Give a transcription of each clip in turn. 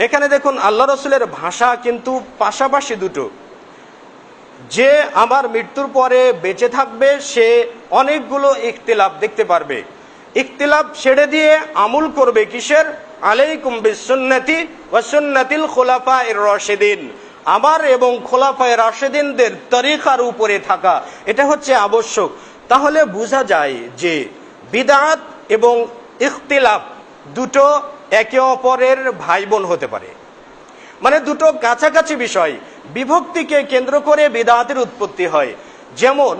এখানে দেখুন আল্লাহ রসুলের ভাষা কিন্তু পাশাপাশি দুটো। যে আমার মৃত্যুর পরে বেঁচে থাকবে সে অনেকগুলো ইখতিলাফ দেখতে পারবে। ইখতিলাফ ছেড়ে দিয়ে আমল করবে কিসের? আলাইকুম বিসুন্নতি ওয়া সুন্নাতিল খুলাফায়ে রাশিদিন, আমার এবং খোলাফায়ে রাশিদিনদের তরিকার উপরে থাকা, এটা হচ্ছে আবশ্যক। তাহলে বোঝা যায় যে বিদআত এবং ইখতিলাফ দুটো একে অপরের ভাই বোন হতে পারে, মানে দুটো কাছাকাছি বিষয়। বিভক্তিকে কেন্দ্র করে বিদআতের উৎপত্তি হয়। যেমন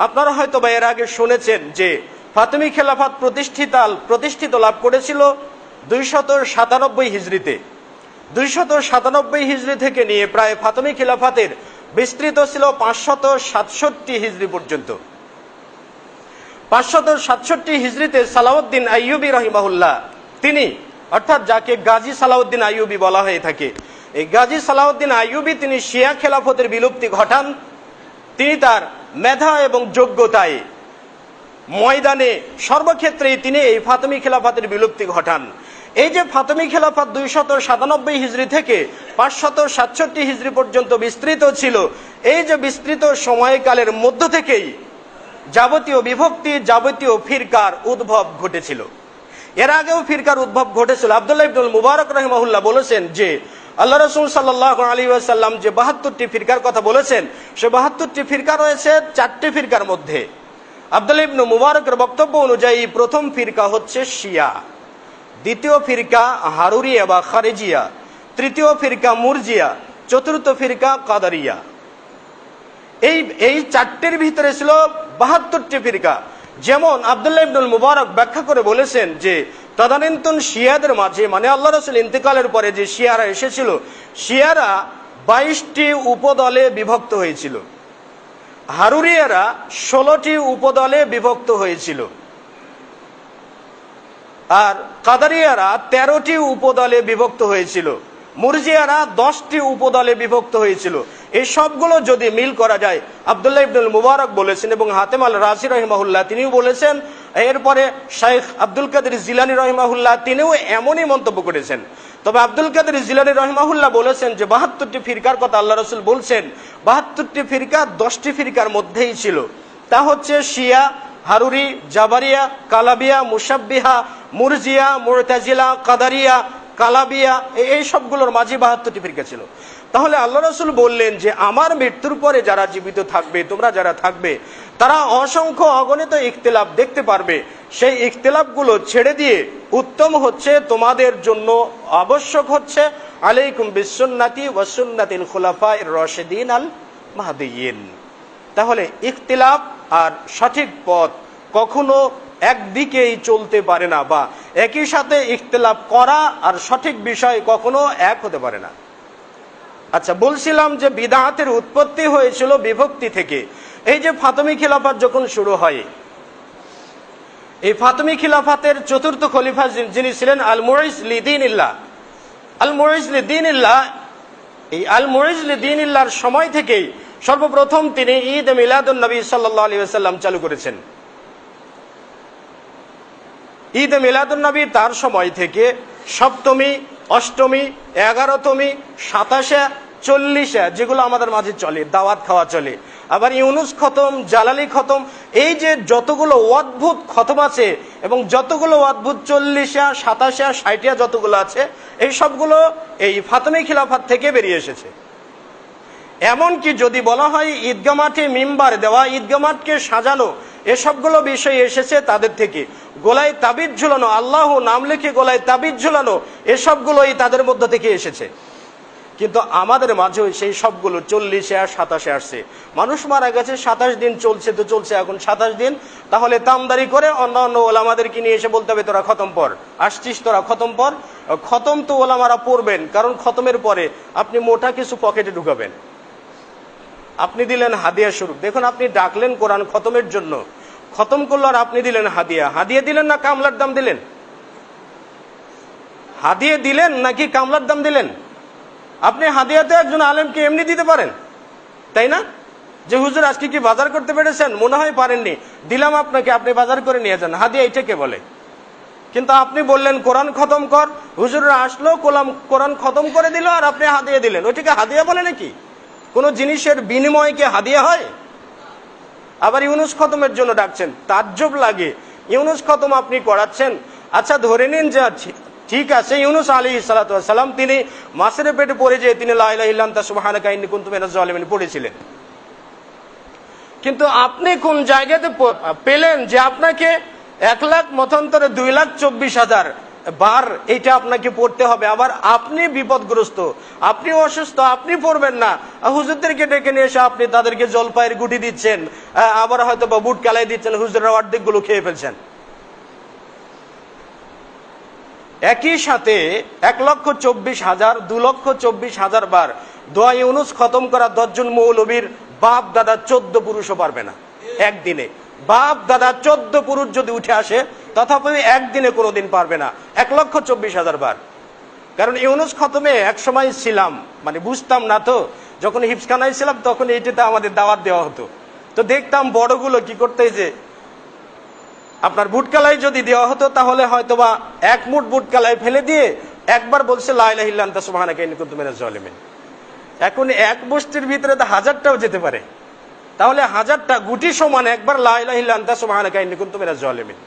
আপনারা হয়তো বা এর আগে শুনেছেন যে ফাতেমি খেলাফত প্রতিষ্ঠিত লাভ করেছিল 297 হিজরিতে। 297 হিজরি থেকে নিয়ে প্রায় ফাতেমি খেলাফতের বিস্তৃত ছিল 567 হিজরি পর্যন্ত। 567 হিজরিতে সালাউদ্দিন আইয়ুবী রাহিমাহুল্লাহ, তিনি অর্থাৎ যাকে গাজী সালাউদ্দিন আইয়ুবী বলা হয়ে থাকে, এই গাজী সালাউদ্দিন আইয়ুবী তিনি শিয়া খেলাফতের বিলুপ্তি ঘটান। তিনি তার মেধা এবং যোগ্যতায় ময়দানে সর্বক্ষেত্রেই তিনি এই ফাতেমি খেলাফতের বিলুপ্তি ঘটান। এই যে ফাতেমি খেলাফত 297 হিজরি থেকে 567 হিজরি পর্যন্ত বিস্তৃত ছিল, এই যে বিস্তৃত সময়কালের মধ্য থেকেই যাবতীয় বিভক্তি, যাবতীয় ফিরকার উদ্ভব ঘটেছিল। এর আগেও ফিরকার উদ্ভব ঘটেছিল। আব্দুল্লাহ ইবনুল মুবারক রাহিমাহুল্লাহ বলেছেন যে আল্লাহ রাসূল সাল্লাল্লাহু আলাইহি ওয়াসাল্লাম যে 72টি ফিরকার কথা বলেছেন, সে 72টি ফিরকা রয়েছে 4টি ফিরকার মধ্যে। আব্দুল্লাহ ইবনুল মুবারকের বক্তব্য অনুযায়ী প্রথম ফিরকা হচ্ছে শিয়া, দ্বিতীয় ফিরকা হারুরিয়া বা খারিজিয়া, তৃতীয় ফিরকা মুরজিয়া, চতুর্থ ফিরকা কাদারিয়া। এই 4টির ভিতরে ছিল 72টি ফিরকা। যেমন আব্দুল্লাহ ইবনুল মুবারক ব্যাখ্যা করে বলেছেন যে তদানীন্তন শিয়াদের মাঝে, মানে আল্লাহ রাসূল ইন্তেকালের পরে যে শিয়ারা এসেছিল, শিয়ারা 22টি উপদলে বিভক্ত হয়েছিল, হারুরিয়ারা 16টি উপদলে বিভক্ত হয়েছিল, আর কাদারিয়ারা 13টি উপদলে বিভক্ত হয়েছিল, মুরজিয়ারা 10টি উপদলে বিভক্ত হয়েছিল। এই সবগুলো যদি মিল করা যায়, আব্দুল্লাহ ইবনুল মুবারক বলেছেন এবং হাতেম আল রাজি রাহিমাহুল্লাহ তিনিও বলেছেন, এরপরে শাইখ আব্দুল কাদের জিলানী রাহিমাহুল্লাহ তিনিও এমনই মন্তব্য করেছেন। তবে আব্দুল কাদের জিলানী রাহিমাহুল্লাহ বলেছেন যে 72টি ফিরকার কথা আল্লাহ রাসূল বলছেন, 72টি ফিরকা 10টি ফিরকার মধ্যেই ছিল। তা হচ্ছে শিয়া, হারুরি, জাবারিয়া, কালাবিয়া, মুশাব্বিহা, মুরজিয়া, মুরতাজিলা, কাদারিয়া, কালাবিয়া, এই সবগুলোর মাঝে 72টি ফিরকা ছিল। তাহলে আল্লাহ রাসূল বললেন যে আমার মৃত্যুর পরে যারা জীবিত থাকবে, তোমরা যারা থাকবে, তারা অসংখ্য অগণিত ইখতিলাফ দেখতে পারবে। সেই ইখতিলাফগুলো ছেড়ে দিয়ে উত্তম হচ্ছে, তোমাদের জন্য আবশ্যক হচ্ছে আলাইকুম বিসুন্নতি ওয়া সুন্নাতিল খুলাফায়ে রাশিদিন আল মাহদিয়িন। তাহলে ইখতিলাফ আর সঠিক পথ কখনো একদিকেই চলতে পারে না, বা একই সাথে ইখতিলাফ করা আর সঠিক বিষয় কখনো এক হতে পারে না। আচ্ছা, বলছিলাম যে বিদআতের উৎপত্তি হয়েছিল বিভক্তি থেকে। এই যে ফাতেমি খিলাফত যখন শুরু হয়, এই ফাতেমি খিলাফতের চতুর্থ খলিফা যিনি ছিলেন আল মুইজ লিদ্বীনিল্লাহ, আল মুইজ লিদ্বীনিল্লাহ, এই আল মুইজ লিদ্বীনিল্লাহর সময় থেকেই সর্বপ্রথম তিনি ঈদ মিলাদুন নবী সাল্লাল্লাহু আলাইহি ওয়াসাল্লাম চালু করেছেন। ঈদ মিলাদুন নবী তার সময় থেকে সপ্তমী, অষ্টমী, 11তমী, 27, 40, যেগুলো আমাদের মাঝে চলে, দাওয়াত খাওয়া চলে, আবার ইউনুস খতম, জালালি খতম, এই যে যতগুলো অদ্ভুত খতম আছে এবং যতগুলো অদ্ভুত 40, 27, 60 যতগুলো আছে, এই সবগুলো এই ফাতেমি খিলাফত থেকে বেরিয়ে এসেছে। এমনকি যদি বলা হয় ঈদগাহ মাঠে মিম্বার দেওয়া, ঈদগাহ মাঠকে সাজানো, এসবগুলো বিষয় এসেছে তাদের থেকে। গলায় তাবিজ ঝুলানো, আল্লাহ নাম লিখে গলায় তাবিজ ঝুলানো, এসবগুলোই তাদের মধ্য থেকে এসেছে। কিন্তু আমাদের মাঝেও সেই সবগুলো 40, 27 আসছে। মানুষ মারা গেছে, 27 দিন চলছে, তো চলছে এখন 27 দিন। তাহলে তামদারি করে অন্য অন্য ওলামাদেরকে নিয়ে এসে বলতে হবে তোরা খতম পর, আসছিস তোরা খতম পর। খতম তো ওলামারা পড়বেন, কারণ খতমের পরে আপনি মোটা কিছু পকেটে ঢুকাবেন। আপনি দিলেন হাদিয়া স্বরূপ, দেখুন আপনি ডাকলেন কোরআন খতমের জন্য, খতম করলো আর আপনি দিলেন হাদিয়া। হাদিয়া দিলেন না কামলার দাম দিলেন? হাদিয়া দিলেন নাকি কামলার দাম দিলেন? আপনি হাদিয়াতে একজন আলেমকে এমনি দিতে পারেন, তাই না? যে হুজুর আজকে কি বাজার করতে পেরেছেন? মনে হয় পারেননি, দিলাম আপনাকে, আপনি বাজার করে নিয়ে যান, হাদিয়া এটাকে বলে। কিন্তু আপনি বললেন কোরআন খতম কর, হুজুররা আসলো কোরআন খতম করে দিল আর আপনি হাদিয়া দিলেন। ওইটাকে হাদিয়া বলে নাকি? কোন জিনিসের বিনিময়ে কি হাদিয়া হয়? আবার ইউনুস খতমের জন্য ডাকছেন, তাজ্জব লাগে। ইউনুস খতম আপনি করাচ্ছেন, আচ্ছা ধরে নিন যে ঠিক আছে ইউনুস আলাইহিস সালাতু ওয়াস সালাম তিনি মাছের পেটে পড়ে যেয়ে তিনি লা ইলাহা ইল্লা আনতা সুবহানাকা ইন্নী কুনতু মিনাজ জালিমিন পড়েছিলেন, কিন্তু আপনি কোন জায়গাতে পেলেন যে আপনাকে 1 লাখ মতান্তরে 2,24,000 বার এইটা আপনাকে পড়তে হবে? আবার আপনি বিপদগ্রস্ত, আপনি অসুস্থ, আপনি পড়বেন না, হুজুরদেরকে ডেকে নিয়ে এসে আপনি তাদেরকে জলপাইয়ের গুটি দিচ্ছেন, আবার হয়তো বা বুট কালাই দিচ্ছেন, হুজুররা অর্ধেক গুলো খেয়ে ফেলছেন। একই সাথে 1,24,000 2,24,000 বার দোয়া ইউনুস খতম করা 10 জন মৌলবীর বাপ দাদা 14 পুরুষও পারবে না একদিনে। বাপ দাদা 14 পুরুষ যদি উঠে আসে তথাপি একদিনে কোনোদিন পারবে না 1,24,000 বার। কারণ ইউনুস খতমে এক সময় ছিলাম, মানে বুঝতাম না তো, যখন হিফজখানায় ছিলাম তখন এইটাতে আমাদের দাওয়াত দেওয়া হতো, তো দেখতাম বড়গুলো কি করতে, যে আপনার বুটকালাই যদি দেওয়া হতো তাহলে হয়তোবা 1 মুঠ বুটকালাই ফেলে দিয়ে একবার বলছে লা ইলাহা ইল্লা আনতা সুবহানাকা ইন্নী কুনতু মিনাজ জালিমিন। এখন এক বস্তির ভিতরে তো 1000টাও যেতে পারে, তাহলে 1000টা গুটি সমান একবার লা ইলাহা ইল্লা আনতা সুবহানাকা ইন্নী কুনতু মিনাজ জালিমিন।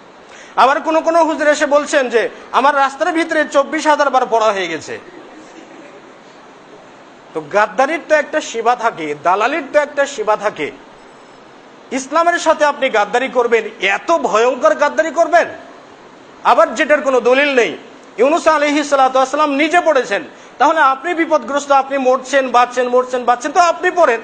আবার কোন হুজুর এসে বলছেন যে আমার রাস্তার ভিতরে 24,000 বার পড়া হয়ে গেছে। তো গাদ্দারির তো একটা সীমা থাকে, দালালির তো একটা সীমা থাকে। ইসলামের সাথে আপনি গাদ্দারি করবেন, এত ভয়ঙ্কর গাদ্দারি করবেন, আবার যেটার কোনো দলিল নেই। ইউনুস আলাইহিস সালাতু ওয়াস সালাম নিজে পড়েছেন, তাহলে আপনি বিপদগ্রস্ত, আপনি মরছেন বাঁচছেন, তো আপনি পড়েন।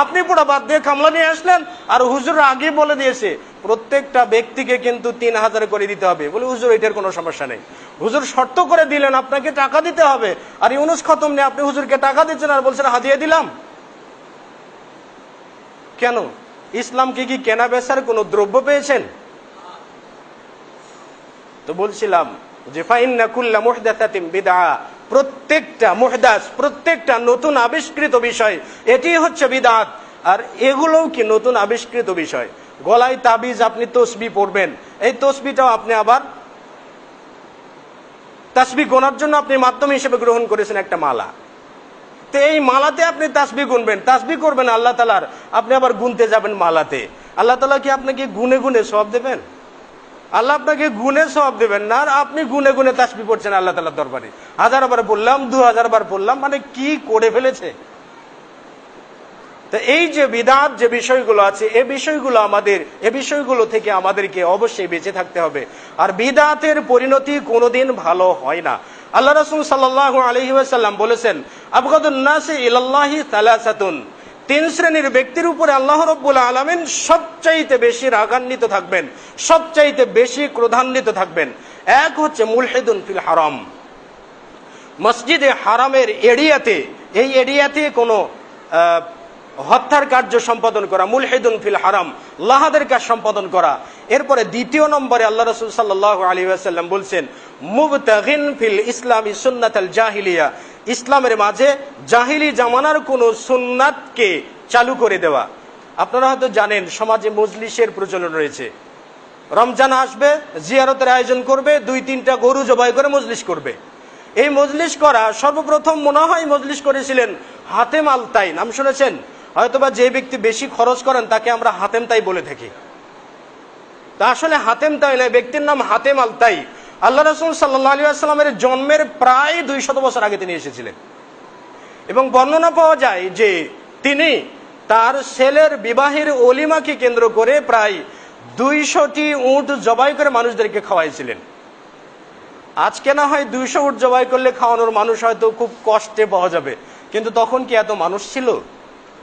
আপনি পড়া বাদ দিয়ে কামলা নিয়ে আসলেন, আর হুজুর আগে বলে দিয়েছে প্রত্যেকটা ব্যক্তিকে কিন্তু 3,000 করে দিতে হবে। বলে হুজুর এটার কোনো সমস্যা নেই, হুজুর শর্ত করে দিলেন আপনাকে টাকা দিতে হবে, আর ইউনুস খতম নিয়ে আপনি হুজুরকে টাকা দিচ্ছেন আর বলছেন হাদিয়া দিলাম। কেন? ইসলামকে কি কেনা বেচার কোনো দ্রব্য পেয়েছেন? তো বলছিলাম যে ফাইন্না কুল্লা মুহদাসাতিন বিদআ, প্রত্যেকটা মুহদাস, প্রত্যেকটা নতুন আবিষ্কৃত বিষয় এটি হচ্ছে বিদআত। আর এগুলোও কি নতুন আবিষ্কৃত বিষয়। গলায় তাবিজ, আপনি তসবিহ পড়বেন, এই তসবিহটাও আপনি আবার তাসবিহ গোনার জন্য আপনি মাধ্যম হিসেবে গ্রহণ করেছেন একটা মালা, তো এই মালাতে আপনি তাসবিহ গুনবেন, তাসবিহ করবেন আল্লাহ তাআলার, আপনি আবার গুনতে যাবেন মালাতে। আল্লাহ তাআলা কি আপনাকে গুনে গুনে সওয়াব দেবেন? আল্লাহ আপনাকে গুনে সওয়াব দেবেন না, আর আপনি গুনে গুনে তাসবিহ পড়ছেন আল্লাহ তাআলার দরবারে। 1000 বার বললাম, 2000 বার বললাম, মানে কি করে ফেলেছে। তো এই যে বিদআত যে বিষয়গুলো আছে, এই বিষয়গুলো থেকে আমাদেরকে অবশ্যই বেঁচে থাকতে হবে। আর বিদআতের পরিণতি কোনোদিন ভালো হয় না। আল্লাহ রাসূল সাল্লাল্লাহু আলাইহি ওয়াসাল্লাম বলেছেন আবগাদুন নাসি ইলাল্লাহি সালাসাতুন, 3 শ্রেণীর ব্যক্তির উপরে আল্লাহ রাব্বুল আলামিন সবচাইতে বেশি রাগান্বিত থাকবেন, সবচাইতে বেশি ক্রোধান্বিত থাকবেন। এক হচ্ছে মুলহিদুন ফিল হারাম, মসজিদে হারামের এরিয়াতে, এই এরিয়াতে কোনো হত্যার কার্য সম্পাদন করা, মুলহিদুন ফিল হারাম, লাহাদের কাজ সম্পাদন করা। এরপরে 2 নম্বরে আল্লাহ রাসূল সাল্লাল্লাহু আলাইহি ওয়াসাল্লাম বলছেন মুবতাগিন ফিল ইসলামি সুন্নাতাল জাহিলিয়া, ইসলামের মাঝে জাহিলি জামানার কোন সুন্নাতকে চালু করে দেওয়া। আপনারা হয়তো জানেন সমাজে মজলিসের প্রচলন রয়েছে। রমজান আসবে, জিয়ারতের আয়োজন করবে, 2-3টা গরু জবাই করে মজলিস করবে। এই মজলিস করা সর্বপ্রথম মনে হয় মজলিস করেছিলেন হাতেম আল তাই, নাম শুনেছেন? হয়তোবা যে ব্যক্তি বেশি খরচ করেন তাকে আমরা হাতেম তাই বলে থাকি। তা আসলে হাতেম তাই নয়, ব্যক্তির নাম হাতেম আল তাই। আল্লাহ রাসূল সাল্লাল্লাহু আলাইহি ওয়াসাল্লামের জন্মের প্রায় 200 বছর আগে তিনি এসেছিলেন, এবং বর্ণনা পাওয়া যায় যে তিনি তার ছেলের বিবাহের অলিমাকে কেন্দ্র করে প্রায় 200টি উট জবাই করে মানুষদেরকে খাওয়াইছিলেন। আজকে না হয় 200 উট জবাই করলে খাওয়ানোর মানুষ হয়তো খুব কষ্টে পাওয়া যাবে, কিন্তু তখন কি এত মানুষ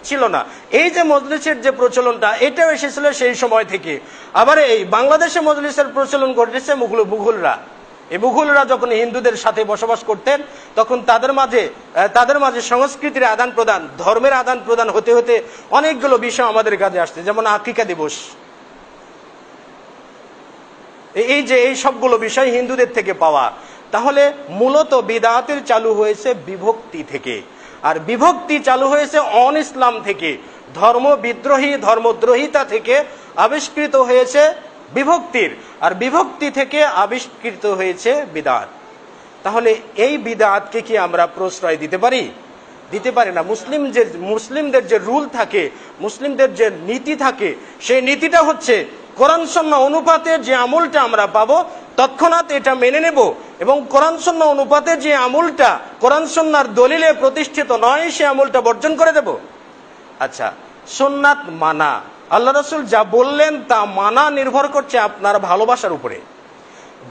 ছিল না। এই যে মজলিসের যে প্রচলনটা, এটাও এসেছিল সেই সময় থেকে। আবার এই বাংলাদেশে মজলিসের প্রচলন ঘটেছে মুঘলরা। এই মুঘলরা যখন হিন্দুদের সাথে বসবাস করতেন, তখন তাদের মাঝে সংস্কৃতির আদান প্রদান, ধর্মের আদান প্রদান হতে হতে অনেকগুলো বিষয় আমাদের কাছে আসছে, যেমন আকিকা দিবস। এই সবগুলো বিষয় হিন্দুদের থেকে পাওয়া। তাহলে মূলত বিদআতের চালু হয়েছে বিভক্তি থেকে, আর বিভক্তি চালু হয়েছে অন ইসলাম থেকে, ধর্মবিদ্রোহী ধর্মদ্রোহিতা থেকে আবিষ্কৃত হয়েছে বিভক্তির, আর বিভক্তি থেকে আবিষ্কৃত হয়েছে বিদআত। তাহলে এই বিদআতকে কি আমরা প্রশ্রয় দিতে পারি? দিতে পারি না। মুসলিমদের যে রুল থাকে, মুসলিমদের যে নীতি থাকে, সেই নীতিটা হচ্ছে কোরআন সুন্নাহ অনুপাতে যে আমলটা আমরা পাবো তৎক্ষণাৎ এটা মেনে নেব, এবং কোরআন সুন্নাহ অনুপাতে যে আমলটা কোরআন সুন্নাহর দলিলে প্রতিষ্ঠিত নয় সে আমলটা বর্জন করে দেব। আচ্ছা, সুন্নাত মানা, আল্লাহ রাসূল যা বললেন তা মানা নির্ভর করছে আপনার ভালোবাসার উপরে।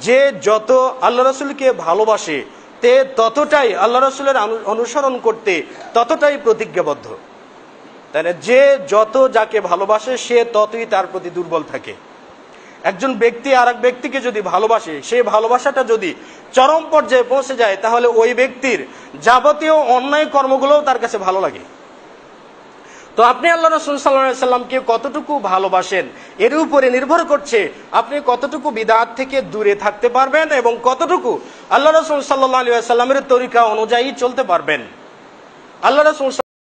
যে যত আল্লাহ রাসূলকে ভালোবাসে তে ততটাই আল্লাহ রাসূলের অনুসরণ করতে ততটাই প্রতিজ্ঞাবদ্ধ। তাহলে যে যত যাকে ভালোবাসে সে ততই তার প্রতি দুর্বল থাকে। একজন ব্যক্তি আর এক ব্যক্তিকে যদি ভালোবাসে, সেই ভালোবাসাটা যদি চরম পর্যায়ে পৌঁছে যায়, তাহলে ওই ব্যক্তির যাবতীয় অন্যায় কর্মগুলোও তার কাছে ভালো লাগে। তো আপনি আল্লাহ রাসূল সাল্লাল্লাহু আলাইহি সাল্লামকে কতটুকু ভালোবাসেন এর উপরে নির্ভর করছে আপনি কতটুকু বিদআত থেকে দূরে থাকতে পারবেন এবং কতটুকু আল্লাহ রাসূল সাল্লাল্লাহু আলাইহি সাল্লামের তরিকা অনুযায়ী চলতে পারবেন। আল্লাহ রাসূল